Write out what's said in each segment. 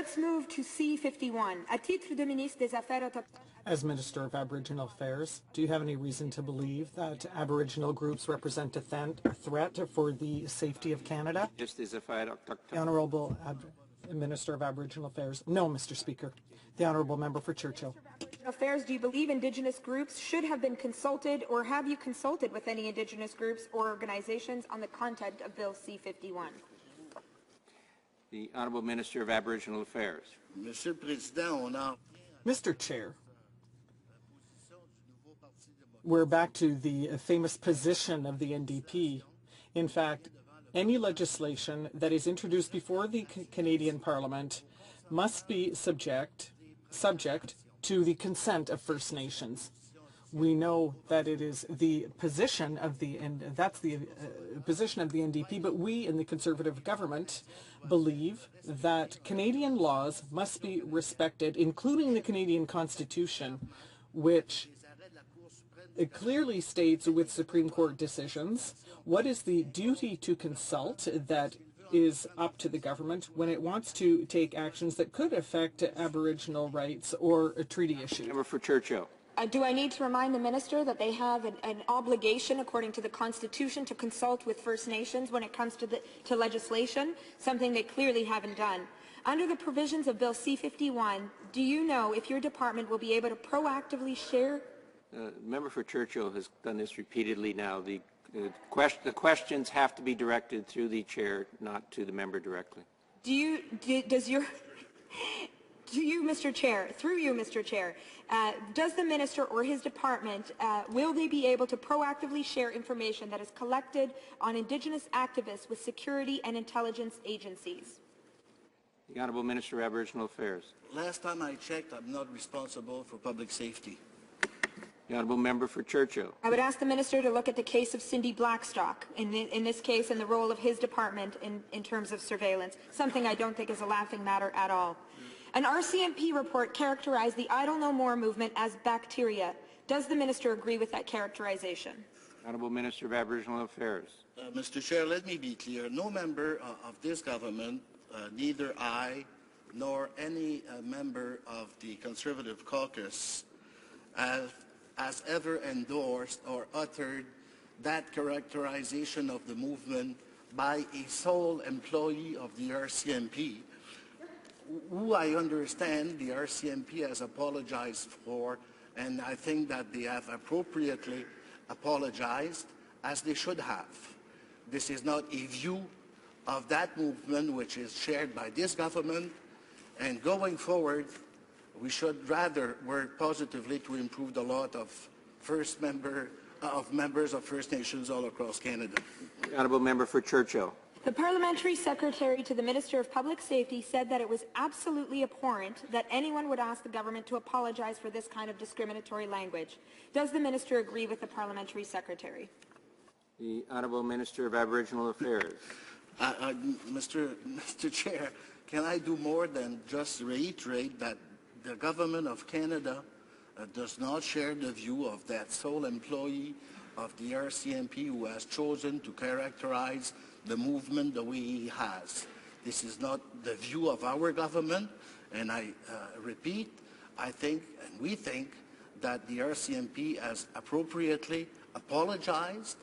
Let's move to C51. À titre de ministre des Affaires autochtones. As Minister of Aboriginal Affairs, do you have any reason to believe that Aboriginal groups represent a threat for the safety of Canada? The Honourable Minister of Aboriginal Affairs. No, Mr. Speaker. The Honourable Member for Churchill. Affairs, do you believe Indigenous groups should have been consulted, or have you consulted with any Indigenous groups or organizations on the content of Bill C-51? The Honourable Minister of Aboriginal Affairs. Mr. Chair, we're back to the famous position of the NDP. In fact, any legislation that is introduced before the Canadian Parliament must be subject to the consent of First Nations. We know that it is the position of the position of the NDP, but we in the Conservative government believe that Canadian laws must be respected, including the Canadian Constitution, which it clearly states with Supreme Court decisions what is the duty to consult that is up to the government when it wants to take actions that could affect Aboriginal rights or a treaty issue. Member for Churchill. Do I need to remind the Minister that they have an obligation, according to the Constitution, to consult with First Nations when it comes to legislation, something they clearly haven't done? Under the provisions of Bill C-51, do you know if your department will be able to proactively share? Member for Churchill has done this repeatedly now. The questions have to be directed through the chair, not to the member directly. Mr. Chair, through you, Mr. Chair, does the Minister or his department, will they be able to proactively share information that is collected on Indigenous activists with security and intelligence agencies? The Honourable Minister of Aboriginal Affairs. Last time I checked, I'm not responsible for public safety. The Honourable Member for Churchill. I would ask the Minister to look at the case of Cindy Blackstock, in this case, and the role of his department in terms of surveillance, something I don't think is a laughing matter at all. An RCMP report characterized the Idle No More movement as bacteria. Does the Minister agree with that characterization? Honourable Minister of Aboriginal Affairs. Mr. Chair, let me be clear. No member of this government, neither I nor any member of the Conservative caucus has ever endorsed or uttered that characterization of the movement by a sole employee of the RCMP, who I understand the RCMP has apologized for, and I think that they have appropriately apologized, as they should have. This is not a view of that movement which is shared by this government, and going forward, we should rather work positively to improve the lot of members of First Nations all across Canada. The Honourable Member for Churchill. The Parliamentary Secretary to the Minister of Public Safety said that it was absolutely abhorrent that anyone would ask the government to apologize for this kind of discriminatory language. Does the Minister agree with the Parliamentary Secretary? The Honourable Minister of Aboriginal Affairs. Mr. Chair, can I do more than just reiterate that the Government of Canada does not share the view of that sole employee of the RCMP who has chosen to characterize the movement the way he has. This is not the view of our government, and I repeat, I think and we think that the RCMP has appropriately apologized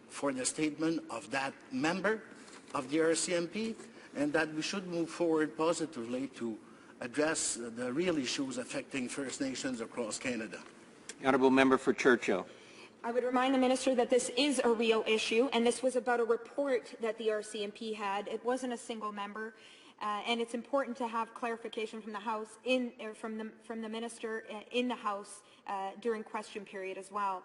for the statement of that member of the RCMP, and that we should move forward positively to address the real issues affecting First Nations across Canada. The Honourable Member for Churchill. I would remind the Minister that this is a real issue, and this was about a report that the RCMP had. It wasn't a single member, and it's important to have clarification from the House, from the Minister in the House during question period as well.